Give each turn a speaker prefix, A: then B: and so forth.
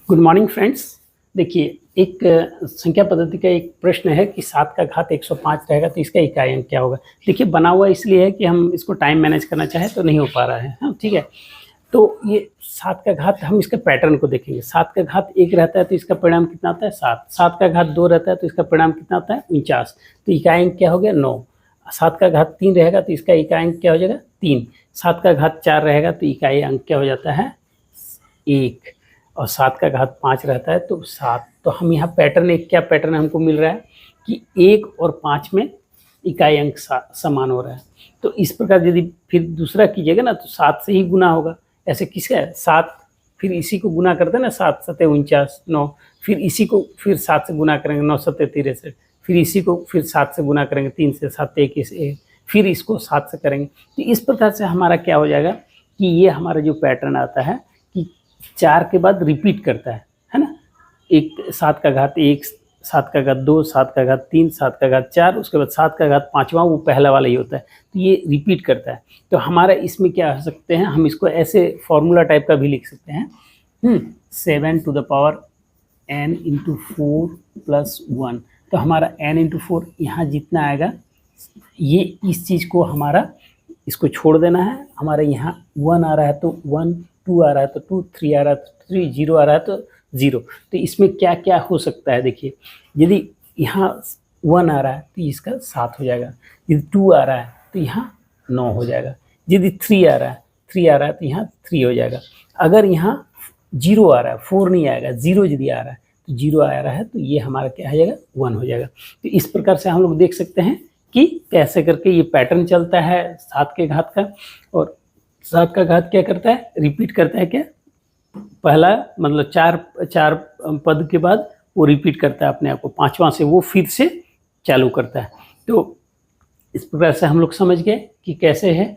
A: Good morning friends. देखिए, एक संख्या पद्धति का एक प्रश्न है कि 7 का घात 105 रहेगा तो इसका इकाई अंक क्या होगा। देखिए, बना हुआ इसलिए है कि हम इसको टाइम मैनेज करना चाहें तो नहीं हो पा रहा है। हाँ, ठीक है। तो ये 7 का घात, हम इसके पैटर्न को देखेंगे। 7 का घात 1 रहता है तो इसका परिणाम कितना आता है 7। 7 का घात 2 रहता है तो इसका परिणाम कितना आता है 49। तो इकाई अंक क्या हो गया 9। 7 का घात 3 रहेगा तो इसका इकाई अंक क्या हो जाएगा 3। 7 का घात 4 रहेगा तो इकाई अंक क्या हो जाता है 1। और 7 का घात 5 रहता है तो 7। तो हम यहाँ पैटर्न, एक क्या पैटर्न हमको मिल रहा है कि 1 और 5 में इकाई अंक समान हो रहा है। तो इस प्रकार यदि फिर दूसरा कीजिएगा ना तो 7 से ही गुना होगा। ऐसे किसका है 7, फिर इसी को गुना करते हैं ना, 7 7 49 9, फिर इसी को फिर 7 से गुना करेंगे 9 7 63, फिर इसी को फिर 7 से गुना करेंगे 3 से 7 21, फिर इसको 7 से करेंगे। तो इस प्रकार से हमारा क्या हो जाएगा कि ये हमारा जो पैटर्न आता है कि 4 के बाद रिपीट करता है ना। एक 7 का घात 1, 7 का घात 2, 7 का घात 3, 7 का घात 4, उसके बाद 7 का घात 5वां वो पहला वाला ही होता है। तो ये रिपीट करता है। तो हमारा इसमें क्या हो सकते हैं, हम इसको ऐसे फॉर्मूला टाइप का भी लिख सकते हैं 7 to the power n into 4 plus 1। तो हमारा n into 4 यहाँ जितना आएगा, ये इस चीज़ को हमारा इसको छोड़ देना है। हमारे यहाँ 1 आ रहा है तो 1, 2 आ रहा है तो 2, 3 आ रहा है तो 3, 0 आ रहा है तो 0। तो इसमें क्या क्या हो सकता है, देखिए, यदि यहाँ 1 आ रहा है तो इसका 7 हो जाएगा, यदि 2 आ रहा है तो यहाँ 9 हो जाएगा, यदि 3 आ रहा है तो यहाँ 3 हो जाएगा। अगर यहाँ 0 आ रहा है, 4 नहीं आएगा, 0 यदि आ रहा है तो 0 आ रहा है तो ये हमारा क्या हो जाएगा 1 हो जाएगा। तो इस प्रकार से हम लोग देख सकते हैं कि कैसे करके ये पैटर्न चलता है 7 के घात का। और 7 का घात क्या करता है, रिपीट करता है। क्या पहला मतलब चार पद के बाद वो रिपीट करता है अपने आप को, 5वां से वो फिर से चालू करता है। तो इस प्रकार से हम लोग समझ गए कि कैसे है